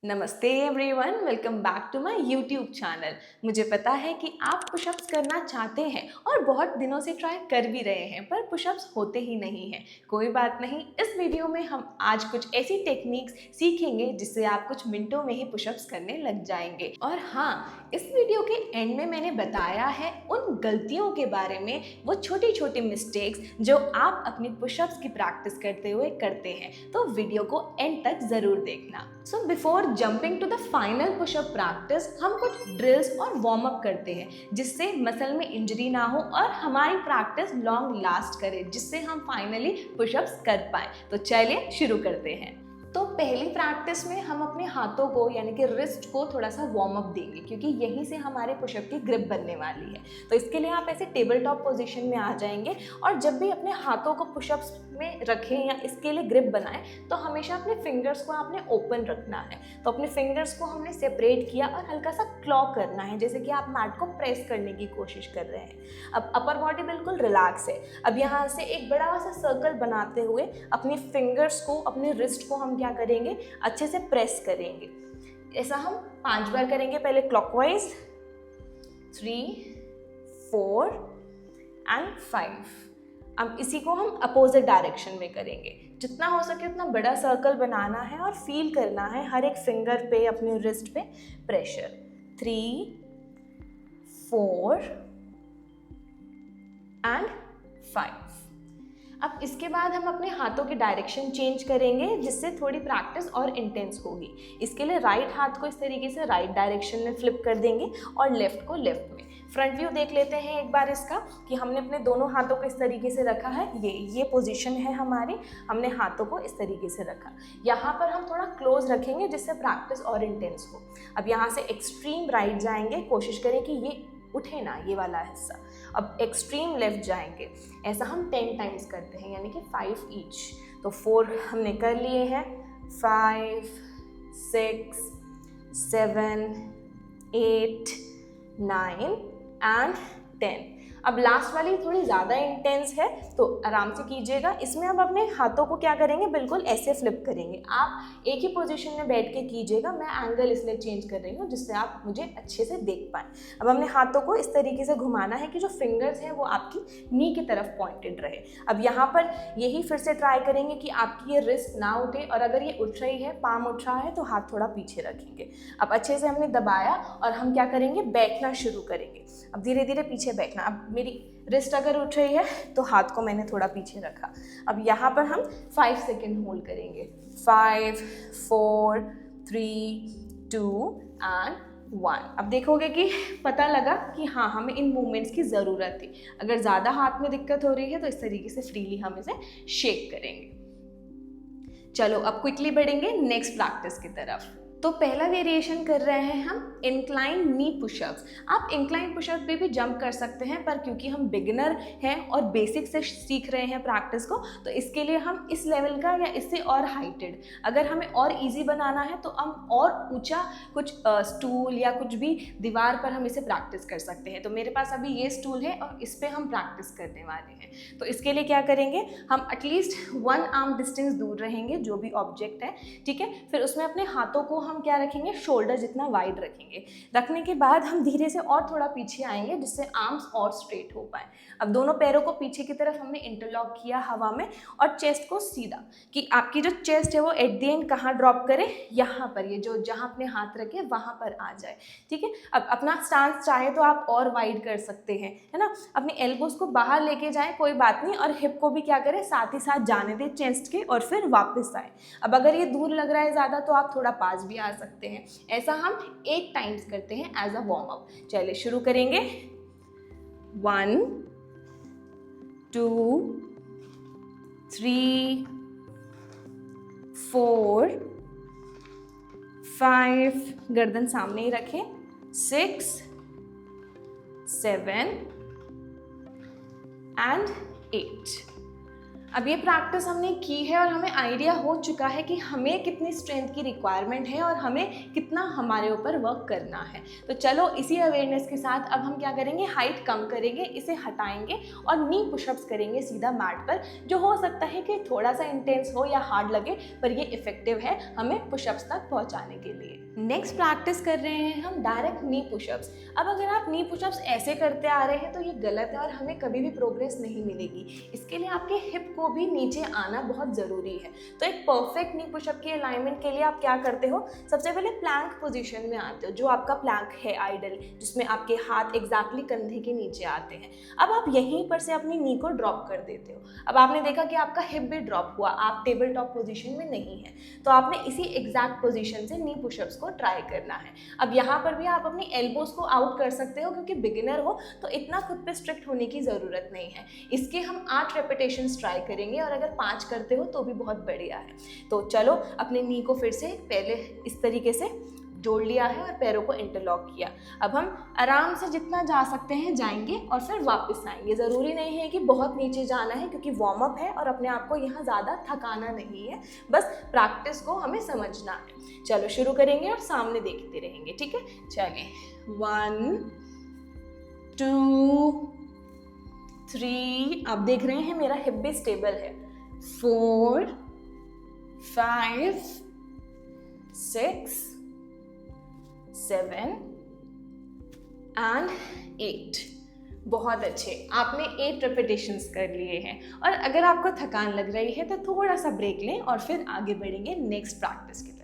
नमस्ते everyone, welcome back to my YouTube channel. मुझे पता है कि आप पुशअप्स करना चाहते हैं और बहुत दिनों से ट्राई कर भी रहे हैं, पर पुशअप्स होते ही नहीं हैं। कोई बात नहीं, इस वीडियो में हम आज कुछ ऐसी टेक्निक्स सीखेंगे जिससे आप कुछ मिनटों में ही पुशअप्स करने लग जाएंगे। और हाँ, इस वीडियो के एंड में मैंने बताया है उन गलतियों के बारे में, वो छोटी छोटी मिस्टेक्स जो आप अपनी पुशअप्स की प्रैक्टिस करते हुए करते हैं। तो वीडियो को एंड तक ज़रूर देखना। So before jumping to the final pushup practice, हम कुछ ड्रिल्स और वार्म अप करते हैं जिससे मसल में इंजरी ना हो और हमारी प्रैक्टिस लॉन्ग लास्ट करे, जिससे हम फाइनली पुशअप्स कर पाए। तो चलिए शुरू करते हैं। तो पहली प्रैक्टिस में हम अपने हाथों को यानी कि रिस्ट को थोड़ा सा वार्म अप देंगे, क्योंकि यहीं से हमारे पुशअप की ग्रिप बनने वाली है। तो इसके लिए आप ऐसे टेबल टॉप पोजीशन में आ जाएंगे और जब भी अपने हाथों को पुशअप्स में रखें या इसके लिए ग्रिप बनाएं, तो हमेशा अपने फिंगर्स को आपने ओपन रखना है। तो अपने फिंगर्स को हमने सेपरेट किया और हल्का सा क्लॉ करना है, जैसे कि आप मैट को प्रेस करने की कोशिश कर रहे हैं। अब अपर बॉडी बिल्कुल रिलैक्स है। अब यहाँ से एक बड़ा सा सर्कल बनाते हुए अपने फिंगर्स को, अपने रिस्ट को हम क्या करेंगे, अच्छे से प्रेस करेंगे। ऐसा हम 5 बार करेंगे। पहले क्लॉकवाइज 3, 4 एंड 5। अब इसी को हम अपोजिट डायरेक्शन में करेंगे। जितना हो सके उतना बड़ा सर्कल बनाना है और फील करना है हर एक फिंगर पे, अपने रिस्ट पे प्रेशर। 3, 4 एंड 5। अब इसके बाद हम अपने हाथों की डायरेक्शन चेंज करेंगे, जिससे थोड़ी प्रैक्टिस और इंटेंस होगी। इसके लिए राइट हाथ को इस तरीके से राइट डायरेक्शन में फ्लिप कर देंगे और लेफ्ट को लेफ्ट में। फ्रंट व्यू देख लेते हैं एक बार इसका, कि हमने अपने दोनों हाथों को इस तरीके से रखा है। ये पोजीशन है हमारी, हमने हाथों को इस तरीके से रखा। यहाँ पर हम थोड़ा क्लोज रखेंगे जिससे प्रैक्टिस और इंटेंस हो। अब यहाँ से एक्सट्रीम राइट जाएंगे, कोशिश करें कि ये उठे ना, ये वाला हिस्सा। अब एक्सट्रीम लेफ्ट जाएंगे। ऐसा हम 10 टाइम्स करते हैं, यानी कि 5 ईच। तो 4 हमने कर लिए हैं, 5, 6, 7, 8, 9 एंड 10। अब लास्ट वाली थोड़ी ज़्यादा इंटेंस है, तो आराम से कीजिएगा। इसमें अब अपने हाथों को क्या करेंगे, बिल्कुल ऐसे फ्लिप करेंगे। आप एक ही पोजीशन में बैठ के कीजिएगा। मैं एंगल इसलिए चेंज कर रही हूँ जिससे आप मुझे अच्छे से देख पाएँ। अब हमने हाथों को इस तरीके से घुमाना है कि जो फिंगर्स हैं वो आपकी नी की तरफ पॉइंटेड रहे। अब यहाँ पर यही फिर से ट्राई करेंगे कि आपकी ये रिस्ट ना उठे, और अगर ये उठ रही है, पाम उठ रहा है, तो हाथ थोड़ा पीछे रखेंगे। अब अच्छे से हमने दबाया और हम क्या करेंगे, बैठना शुरू करेंगे। अब धीरे धीरे पीछे बैठना। अब मेरी रिस्ट अगर उठ रही है तो हाथ को मैंने थोड़ा पीछे रखा। अब यहाँ पर हम 5 सेकेंड होल्ड करेंगे। 5, 4, 3, 2 एंड 1। अब देखोगे कि पता लगा कि हाँ, हमें इन मूवमेंट्स की ज़रूरत थी। अगर ज़्यादा हाथ में दिक्कत हो रही है तो इस तरीके से फ्रीली हम इसे शेक करेंगे। चलो अब क्विकली बढ़ेंगे नेक्स्ट प्रैक्टिस की तरफ। तो पहला वेरिएशन कर रहे हैं हम इंक्लाइन नी पुशअप्स। आप इंक्लाइन पुशअप पे भी जंप कर सकते हैं, पर क्योंकि हम बिगिनर हैं और बेसिक से सीख रहे हैं प्रैक्टिस को, तो इसके लिए हम इस लेवल का या इससे और हाइटेड, अगर हमें और इजी बनाना है तो हम और ऊंचा कुछ स्टूल या कुछ भी दीवार पर हम इसे प्रैक्टिस कर सकते हैं। तो मेरे पास अभी ये स्टूल है और इस पर हम प्रैक्टिस करने वाले हैं। तो इसके लिए क्या करेंगे, हम एटलीस्ट 1 आर्म डिस्टेंस दूर रहेंगे, जो भी ऑब्जेक्ट है, ठीक है। फिर उसमें अपने हाथों को हम क्या रखेंगे, शोल्डर जितना वाइड रखेंगे। रखने के बाद हम धीरे से और थोड़ा पीछे आएंगे, जिससे आर्म्स और स्ट्रेट हो पाए। अब दोनों पैरों को पीछे की तरफ हमने इंटरलॉक किया हवा में, और चेस्ट को सीधा, कि आपकी जो चेस्ट है वो एट द एंड कहाँ ड्रॉप करे, यहाँ पर, ये जो जहाँ अपने हाथ रखे वहाँ पर आ जाए, ठीक है। अब अपना स्टांस चाहे तो आप और वाइड कर सकते हैं, है ना। अपने एल्बोज को बाहर लेके जाएं, कोई बात नहीं, और हिप को भी क्या करें, साथ ही साथ जाने दें चेस्ट के, और फिर वापस आए। अब अगर ये दूर लग रहा है ज़्यादा तो आप थोड़ा पास भी आ सकते हैं। ऐसा हम 8 टाइम्स करते हैं एज अ वार्म अप। चलिए शुरू करेंगे। 1, 2, 3, 4, 5, गर्दन सामने ही रखें, 6, 7 एंड 8। अब ये प्रैक्टिस हमने की है और हमें आइडिया हो चुका है कि हमें कितनी स्ट्रेंथ की रिक्वायरमेंट है और हमें कितना हमारे ऊपर वर्क करना है। तो चलो इसी अवेयरनेस के साथ अब हम क्या करेंगे, हाइट कम करेंगे, इसे हटाएंगे और नी पुशअप्स करेंगे सीधा मैट पर, जो हो सकता है कि थोड़ा सा इंटेंस हो या हार्ड लगे, पर ये इफेक्टिव है हमें पुशअप्स तक पहुंचाने के लिए। नेक्स्ट प्रैक्टिस कर रहे हैं हम डायरेक्ट नी पुशअप्स। अब अगर आप नी पुशअप्स ऐसे करते आ रहे हैं तो ये गलत है और हमें कभी भी प्रोग्रेस नहीं मिलेगी। इसके लिए आपके हिप को भी नीचे आना बहुत ज़रूरी है। तो एक परफेक्ट नी पुशअप की अलाइनमेंट के लिए आप क्या करते हो, सबसे पहले प्लैंक पोजीशन में आते हो, जो आपका प्लैंक है आइडल, जिसमें आपके हाथ एग्जैक्टली कंधे के नीचे आते हैं। अब आप यहीं पर से अपनी नी को ड्रॉप कर देते हो। अब आपने देखा कि आपका हिप भी ड्रॉप हुआ, आप टेबल टॉप पोजीशन में नहीं है, तो आपने इसी एग्जैक्ट पोजीशन से नी पुशअप्स को ट्राई करना है। अब यहाँ पर भी आप अपनी एल्बोज को आउट कर सकते हो, क्योंकि बिगिनर हो तो इतना खुद पे स्ट्रिक्ट होने की ज़रूरत नहीं है। इसके हम 8 रेपिटेशंस ट्राई करेंगे और अगर 5 करते हो तो भी बहुत बढ़िया है। तो चलो अपने नी को फिर से पहले इस तरीके से जोड़ लिया है और पैरों को इंटरलॉक किया। अब हम आराम से जितना जा सकते हैं जाएंगे और फिर वापस आएंगे। ज़रूरी नहीं है कि बहुत नीचे जाना है, क्योंकि वार्म अप है और अपने आप को यहाँ ज़्यादा थकाना नहीं है, बस प्रैक्टिस को हमें समझना है। चलो शुरू करेंगे और सामने देखते रहेंगे, ठीक है। चलिए 1 2 3, आप देख रहे हैं मेरा हिप भी स्टेबल है। 4 5 6 7 एंड 8। बहुत अच्छे, आपने 8 रेपिटेशंस कर लिए हैं। और अगर आपको थकान लग रही है तो थोड़ा सा ब्रेक लें और फिर आगे बढ़ेंगे नेक्स्ट प्रैक्टिस की तरफ।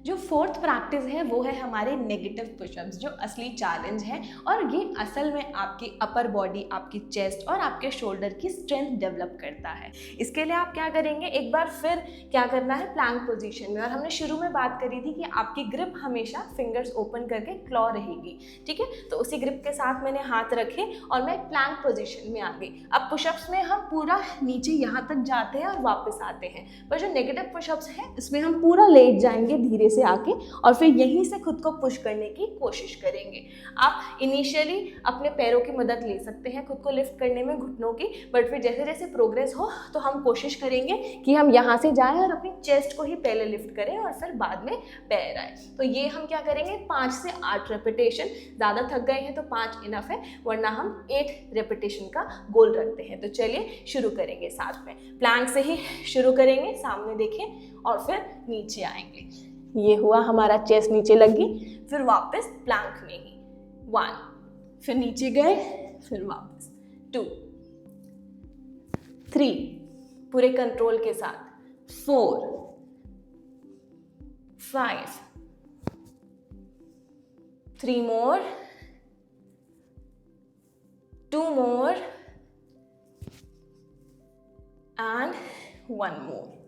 जो फोर्थ प्रैक्टिस है वो है हमारे नेगेटिव पुशअप्स, जो असली चैलेंज है और ये असल में आपकी अपर बॉडी, आपकी चेस्ट और आपके शोल्डर की स्ट्रेंथ डेवलप करता है। इसके लिए आप क्या करेंगे, एक बार फिर क्या करना है, प्लैंक पोजीशन में। और हमने शुरू में बात करी थी कि आपकी ग्रिप हमेशा फिंगर्स ओपन करके क्लॉ रहेगी, ठीक है। तो उसी ग्रिप के साथ मैंने हाथ रखे और मैं प्लैंक पोजीशन में आ गई। अब पुशअप्स में हम पूरा नीचे यहाँ तक जाते हैं और वापस आते हैं, पर जो नेगेटिव पुशअप्स हैं इसमें हम पूरा लेट जाएंगे धीरे से आके और फिर यहीं से खुद को पुश करने की कोशिश करेंगे। आप इनिशियली अपने पैरों की मदद ले सकते हैं खुद को लिफ्ट करने में, घुटनों की, बट फिर जैसे जैसे प्रोग्रेस हो तो हम कोशिश करेंगे कि हम यहाँ से जाएं और अपनी चेस्ट को ही पहले लिफ्ट करें और फिर बाद में पैर आए। तो ये हम क्या करेंगे, 5 से 8 रेपिटेशन। ज़्यादा थक गए हैं तो 5 इनफ है, वरना हम 8 रेपिटेशन का गोल रखते हैं। तो चलिए शुरू करेंगे साथ में। प्लैंक से ही शुरू करेंगे, सामने देखें और फिर नीचे आएंगे। ये हुआ हमारा चेस्ट नीचे लगी, फिर वापस प्लैंक में ही 1, फिर नीचे गए, फिर वापस 2 3, पूरे कंट्रोल के साथ 4 5 3 मोर, 2 मोर एंड 1 मोर।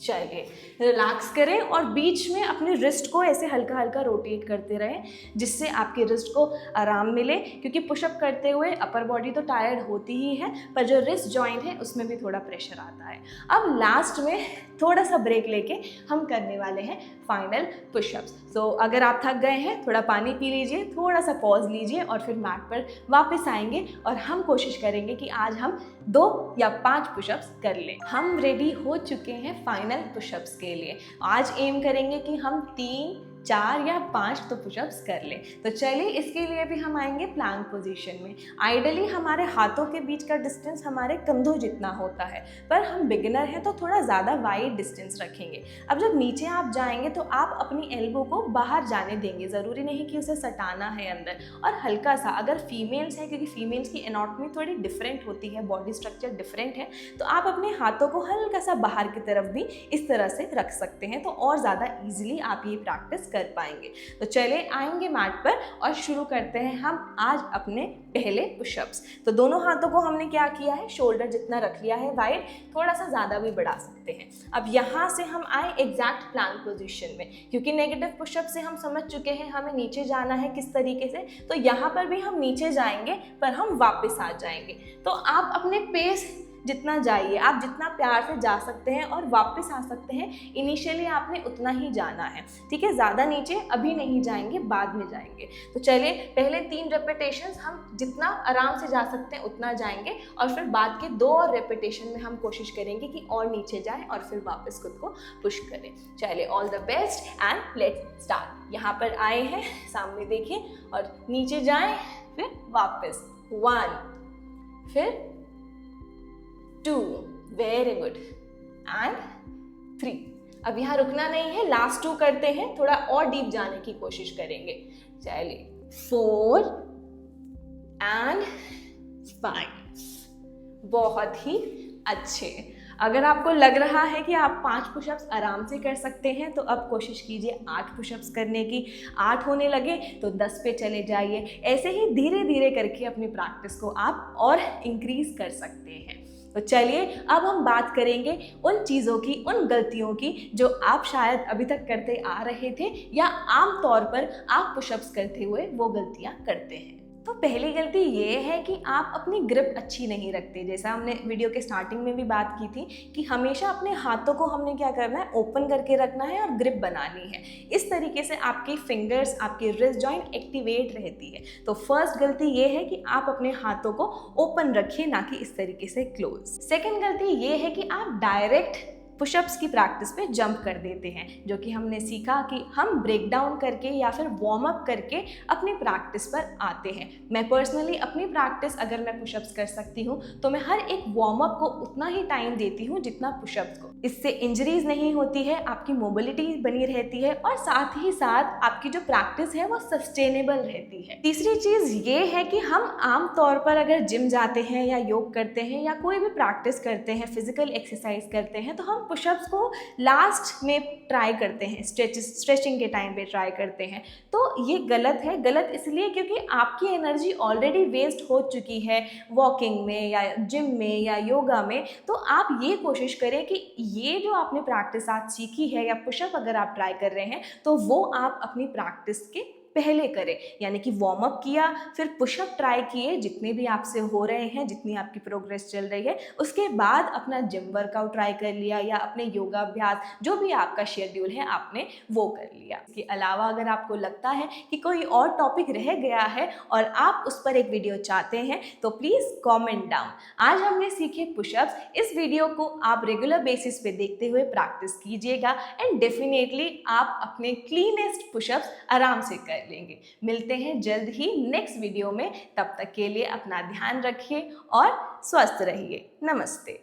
चलिए रिलैक्स करें और बीच में अपने रिस्ट को ऐसे हल्का हल्का रोटेट करते रहें, जिससे आपके रिस्ट को आराम मिले, क्योंकि पुशअप करते हुए अपर बॉडी तो टायर्ड होती ही है, पर जो रिस्ट जॉइंट है उसमें भी थोड़ा प्रेशर आता है। अब लास्ट में थोड़ा सा ब्रेक लेके हम करने वाले हैं फाइनल पुशअप्स। तो अगर आप थक गए हैं थोड़ा पानी पी लीजिए, थोड़ा सा पॉज लीजिए और फिर मैट पर वापस आएंगे और हम कोशिश करेंगे कि आज हम 2 या 5 पुशअप्स कर लें। हम रेडी हो चुके हैं फाइनल पुशअप्स के लिए। आज एम करेंगे कि हम 3 4 या 5 तो पुशअप्स कर लें। तो चलिए इसके लिए भी हम आएंगे प्लैंक पोजीशन में। आइडियली हमारे हाथों के बीच का डिस्टेंस हमारे कंधों जितना होता है, पर हम बिगिनर हैं तो थोड़ा ज़्यादा वाइड डिस्टेंस रखेंगे। अब जब नीचे आप जाएंगे तो आप अपनी एल्बो को बाहर जाने देंगे, ज़रूरी नहीं कि उसे सटाना है अंदर। और हल्का सा, अगर फीमेल्स हैं, क्योंकि फीमेल्स की एनाटॉमी थोड़ी डिफरेंट होती है, बॉडी स्ट्रक्चर डिफरेंट है, तो आप अपने हाथों को हल्का सा बाहर की तरफ भी इस तरह से रख सकते हैं, तो और ज़्यादा ईजिली आप ये प्रैक्टिस कर पाएंगे। तो चलिए आएंगे मैट पर और शुरू करते हैं हम आज अपने पहले पुशअप्स। तो दोनों हाथों को हमने क्या किया है, शोल्डर जितना रख लिया है वाइड, थोड़ा सा ज़्यादा भी बढ़ा सकते हैं। अब यहाँ से हम आए एग्जैक्ट प्लैंक पोजीशन में, क्योंकि नेगेटिव पुशअप से हम समझ चुके हैं हमें नीचे जाना है किस तरीके से, तो यहाँ पर भी हम नीचे जाएंगे पर हम वापस आ जाएंगे। तो आप अपने पेस जितना जाइए, आप जितना प्यार से जा सकते हैं और वापस आ सकते हैं, इनिशियली आपने उतना ही जाना है, ठीक है। ज़्यादा नीचे अभी नहीं जाएंगे, बाद में जाएंगे। तो चलिए पहले 3 रेपिटेशंस हम जितना आराम से जा सकते हैं उतना जाएंगे, और फिर बाद के 2 और रेपिटेशन में हम कोशिश करेंगे कि और नीचे जाएं और फिर वापस खुद को पुश करें। चलिए all the best and let's start. यहाँ पर आए हैं, सामने देखिए और नीचे जाएं, फिर वापस 1, फिर 2, वेरी गुड, एंड 3। अब यहाँ रुकना नहीं है, लास्ट 2 करते हैं, थोड़ा और डीप जाने की कोशिश करेंगे। चलिए 4 एंड 5, बहुत ही अच्छे। अगर आपको लग रहा है कि आप 5 पुशअप्स आराम से कर सकते हैं तो अब कोशिश कीजिए 8 पुशअप्स करने की। 8 होने लगे तो 10 पे चले जाइए। ऐसे ही धीरे धीरे करके अपनी प्रैक्टिस को आप और इंक्रीज कर सकते हैं। तो चलिए अब हम बात करेंगे उन चीज़ों की, उन गलतियों की जो आप शायद अभी तक करते आ रहे थे या आम तौर पर आप पुशअप्स करते हुए वो गलतियाँ करते हैं। तो पहली गलती ये है कि आप अपनी ग्रिप अच्छी नहीं रखते। जैसा हमने वीडियो के स्टार्टिंग में भी बात की थी कि हमेशा अपने हाथों को हमने क्या करना है, ओपन करके रखना है और ग्रिप बनानी है। इस तरीके से आपकी फिंगर्स, आपकी रिस्ट जॉइंट एक्टिवेट रहती है। तो फर्स्ट गलती ये है कि आप अपने हाथों को ओपन रखिए, ना कि इस तरीके से क्लोज। सेकेंड गलती ये है कि आप डायरेक्ट पुशअप्स की प्रैक्टिस पे जंप कर देते हैं, जो कि हमने सीखा कि हम ब्रेक डाउन करके या फिर वार्म अप करके अपनी प्रैक्टिस पर आते हैं। मैं पर्सनली अपनी प्रैक्टिस, अगर मैं पुशअप्स कर सकती हूँ तो मैं हर एक वार्म अप को उतना ही टाइम देती हूँ जितना पुशअप्स को। इससे इंजरीज नहीं होती है, आपकी मोबिलिटी बनी रहती है और साथ ही साथ आपकी जो प्रैक्टिस है वो सस्टेनेबल रहती है। तीसरी चीज़ ये है कि हम आम तौर पर अगर जिम जाते हैं या योग करते हैं या कोई भी प्रैक्टिस करते हैं, फिजिकल एक्सरसाइज करते हैं, तो हम पुशअप्स को लास्ट में ट्राई करते हैं, स्ट्रेचिंग के टाइम पे ट्राई करते हैं। तो ये गलत है। गलत इसलिए क्योंकि आपकी एनर्जी ऑलरेडी वेस्ट हो चुकी है वॉकिंग में या जिम में या योगा में। तो आप ये कोशिश करें कि ये जो आपने प्रैक्टिस आज सीखी है या पुशअप अगर आप ट्राई कर रहे हैं तो वो आप अपनी प्रैक्टिस के पहले करें, यानी कि वार्म अप किया, फिर पुशअप ट्राई किए जितने भी आपसे हो रहे हैं, जितनी आपकी प्रोग्रेस चल रही है, उसके बाद अपना जिम वर्कआउट ट्राई कर लिया या अपने योगाभ्यास, जो भी आपका शेड्यूल है आपने वो कर लिया। इसके अलावा अगर आपको लगता है कि कोई और टॉपिक रह गया है और आप उस पर एक वीडियो चाहते हैं तो प्लीज़ कॉमेंट डाउन। आज हमने सीखे पुशअप्स, इस वीडियो को आप रेगुलर बेसिस पे देखते हुए प्रैक्टिस कीजिएगा एंड डेफिनेटली आप अपने क्लीनेस्ट पुशअप्स आराम से कर लेंगे। मिलते हैं जल्द ही नेक्स्ट वीडियो में, तब तक के लिए अपना ध्यान रखिए और स्वस्थ रहिए। नमस्ते।